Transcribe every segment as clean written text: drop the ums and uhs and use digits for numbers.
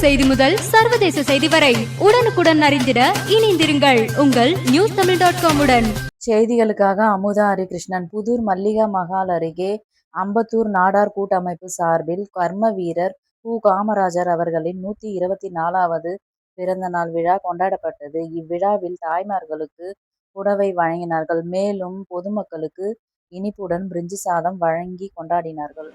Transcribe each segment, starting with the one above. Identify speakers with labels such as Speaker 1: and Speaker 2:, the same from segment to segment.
Speaker 1: செய்தி முதல் சர்வதேச செய்தி வரை உடனுக்குடன் அறிந்திட இணைந்திருங்கள் உங்கள் newstamil.com உடன்.
Speaker 2: செய்திகளுக்காக அமுதா ஹரிகிருஷ்ணன். புதூர் மல்லிகா மகால் அருகே அம்பத்தூர் நாடார் கூட்டமைப்பு சார்பில் கர்ம வீரர் கு. காமராஜர் அவர்களின் 124வது பிறந்த நாள் விழா கொண்டாடப்பட்டது. இவ்விழாவில் தாய்மார்களுக்கு புடவை வழங்கினார்கள். மேலும் பொதுமக்களுக்கு இனிப்புடன் பிரிஞ்சி சாதம் வழங்கி கொண்டாடினார்கள்.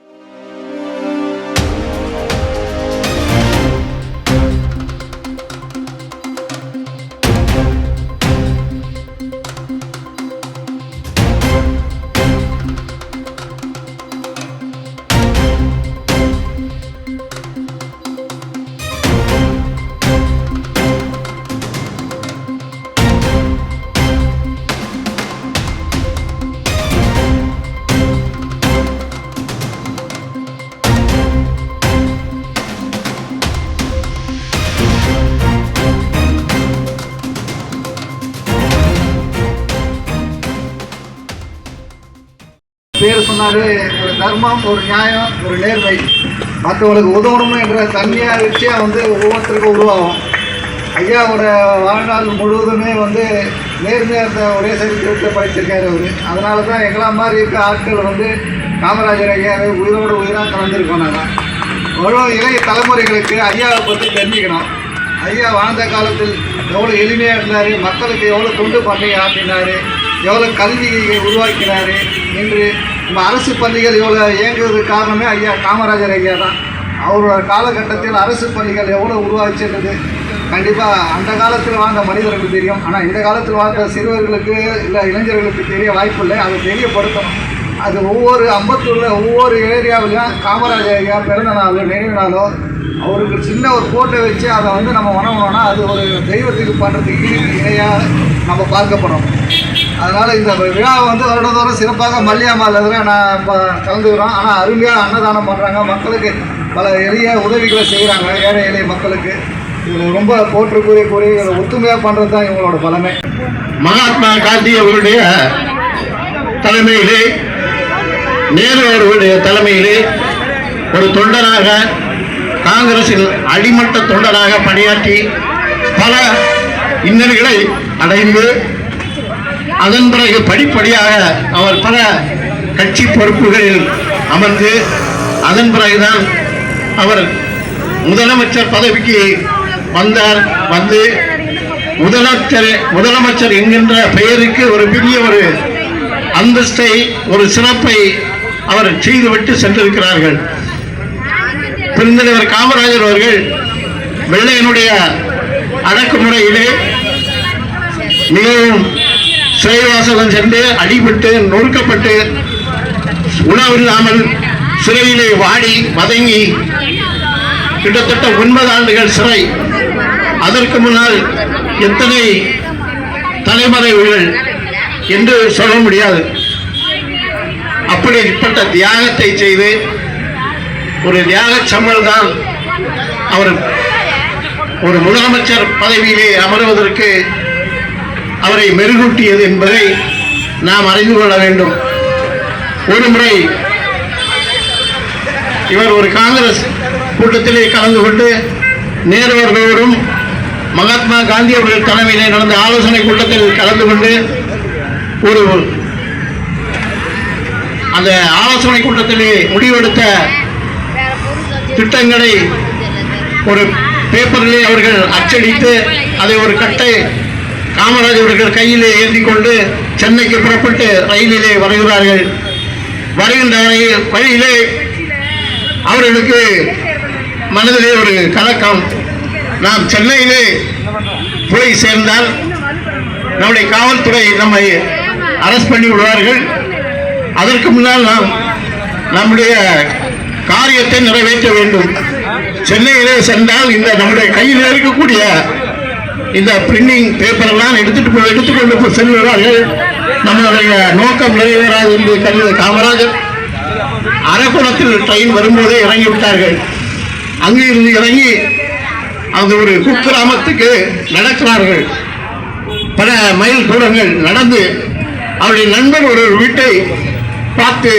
Speaker 3: பேர் சொன்னாரு, ஒரு தர்மம், ஒரு நியாயம், ஒரு நேர்மை, மற்றவங்களுக்கு உதவணும் என்ற தன்மையாக விஷயம் ஒவ்வொருத்தருக்கும் உருவாகும். ஐயாவோட வாழ்நாள் முழுவதுமே நேர்மையாக ஒரே சரித்திரத்தை படிச்சிருக்காரு அவர். அதனால தான் எங்களா மாதிரி இருக்க ஆட்கள் காமராஜர் ஐயாவை உயிரோடு உயிராக கலந்துருக்கோம். நாங்கள் வரும் இளைய தலைமுறைகளுக்கு ஐயாவை பற்றி தெரிஞ்சுக்கணும். ஐயா வாழ்ந்த காலத்தில் எவ்வளோ எளிமையாக இருந்தார், மக்களுக்கு எவ்வளோ தொண்டு பண்ணி ஆட்டினார், எவ்வளோ கல்வியை உருவாக்கினார். இன்று நம்ம அரசு பள்ளிகள் எவ்வளோ இயங்குவதற்கு காரணமே ஐயா காமராஜர் ஐயா தான். அவரோட காலகட்டத்தில் அரசு பள்ளிகள் எவ்வளோ உருவாச்சுன்றது கண்டிப்பாக அந்த காலத்தில் வாழ்ந்த மனிதர்களுக்கு தெரியும். ஆனால் இந்த காலத்தில் வாழ்ந்த சிறுவர்களுக்கு இல்லை இளைஞர்களுக்கு தெரிய வாய்ப்பு இல்லை. அதை தெரியப்படுத்தணும். அது ஒவ்வொரு அம்பத்தூரில் ஒவ்வொரு ஏரியாவிலையும் காமராஜர் ஐயா பிறந்த நாளோ நினைவு நாளோ அவருக்கு சின்ன ஒரு ஃபோட்டோ வச்சு அதை நம்ம வணங்கணும்னா அது ஒரு தெய்வத்துக்கு பண்ணுறதுக்கு இணையாக நம்ம பார்க்கப்படும். அதனால் இந்த விழாவை வருடந்தோறும் சிறப்பாக மல்லிகாமாவில் நான் இப்போ கலந்துக்கிறோம். ஆனால் அருமையாக அன்னதானம் பண்ணுறாங்க, மக்களுக்கு பல எளிய உதவிகளை செய்கிறாங்க, ஏழை எளிய மக்களுக்கு. இதில் ரொம்ப போற்றுக்குரிய ஒத்துமையாக பண்ணுறது தான் இவங்களோட பலமே.
Speaker 4: மகாத்மா காந்தி அவருடைய தலைமையிலே, நேரு அவர்களுடைய தலைமையிலே ஒரு தொண்டராக, காங்கிரஸில் அடிமட்ட தொண்டராக பணியாற்றி பல இன்னல்களை அடைந்து அதன் பிறகு படிப்படியாக அவர் பல கட்சி பொறுப்புகளில் அமர்ந்து அதன் பிறகுதான் அவர் முதலமைச்சர் பதவிக்கு வந்தார். முதலமைச்சர் என்கின்ற பெயருக்கு ஒரு பெரிய ஒரு அந்தஸ்தை, ஒரு சிறப்பை அவர் செய்துவிட்டு சென்றிருக்கிறார்கள். பெருந்தலைவர் காமராஜர் அவர்கள் வெள்ளையனுடைய அடக்குமுறையிலே மிகவும் சிறைவாசகம் சென்று அடிபட்டு நொறுக்கப்பட்டு உணவில்லாமல் சிறையிலே வாடி வதங்கி கிட்டத்தட்ட 9 ஆண்டுகள் சிறை. அதற்கு முன்னால் எத்தனை தலைமறைவுகள் என்று சொல்ல முடியாது. அப்படிப்பட்ட தியாகத்தை செய்து ஒரு தியாக சம்பளம் தான் அவர் ஒரு முதலமைச்சர் பதவியிலே அமர்வதற்கு அவரை மெருகூட்டியது என்பதை நாம் அறிந்து கொள்ள வேண்டும். ஒரு முறை இவர் ஒரு காங்கிரஸ் கூட்டத்திலே கலந்து கொண்டு நேரு அவர்களோடும் மகாத்மா காந்தி அவர்கள் தலைமையிலே நடந்த ஆலோசனை கூட்டத்தில் கலந்து கொண்டு அந்த ஆலோசனை கூட்டத்திலே முடிவெடுத்த திட்டங்களை ஒரு பேப்பரிலே அவர்கள் அச்சடித்து அதை ஒரு கட்டை காமராஜர் அவர்கள் கையிலே ஏந்தி கொண்டு சென்னைக்கு புறப்பட்டு ரயிலிலே வருகிறார்கள். வருகின்ற வழியிலே அவர்களுக்கு மனதிலே ஒரு கலக்கம். நாம் சென்னையிலே போய் சேர்ந்தால் நம்முடைய காவல்துறை நம்மை அரெஸ்ட் பண்ணி விடுவார்கள். அதற்கு முன்னால் நாம் நம்முடைய காரியத்தை நிறைவேற்ற வேண்டும். சென்னையிலே சென்றால் இந்த நம்முடைய கையில் இருக்கக்கூடிய இந்த பிரிண்டிங் பேப்பரெல்லாம் எடுத்துக்கொண்டு செல்கிறார்கள். நம்மளுடைய நோக்கம் நிறைவேறாது என்று கருதிய காமராஜர் அரக்கோணத்தில் ட்ரெயின் வரும்போதே இறங்கிவிட்டார்கள். அங்கிருந்து இறங்கி அந்த ஒரு குக்கிராமத்துக்கு நடக்கிறார்கள். பல மைல் தூரங்கள் நடந்து அவருடைய நண்பர் ஒரு வீட்டை பார்த்து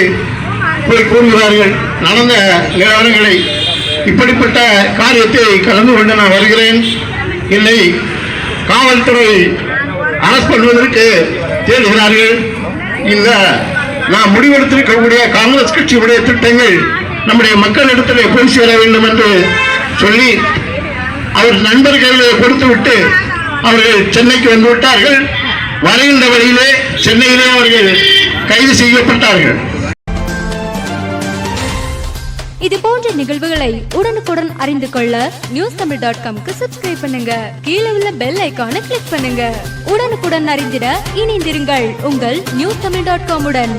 Speaker 4: போய் கூறுகிறார்கள் நடந்த நிலவரங்களை. இப்படிப்பட்ட காரியத்தை கலந்து கொண்டு நான் வருகிறேன். என்னை காவல்துறை அரசு பண்ணுவதற்கு தேடுகிறார்கள். இந்த நாம் முடிவெடுத்திருக்கக்கூடிய காங்கிரஸ் கட்சியுடைய திட்டங்கள் நம்முடைய மக்களிடத்தில் போய் சேர வேண்டும் என்று சொல்லி அவர் நண்பர்களை கொடுத்துவிட்டு அவர்கள் சென்னைக்கு வந்து விட்டார்கள். வருகின்ற வழியிலே சென்னையிலே அவர்கள் கைது செய்யப்பட்டார்கள்.
Speaker 1: இது போன்ற நிகழ்வுகளை உடனுக்குடன் அறிந்து கொள்ள newstamil.com-க்கு சப்ஸ்கிரைப் பண்ணுங்க. கீழே உள்ள பெல் ஐகானை கிளிக் பண்ணுங்க. உடனுக்குடன் அறிந்திட இணைந்திருங்கள் உங்கள் newstamil.com-உடன்.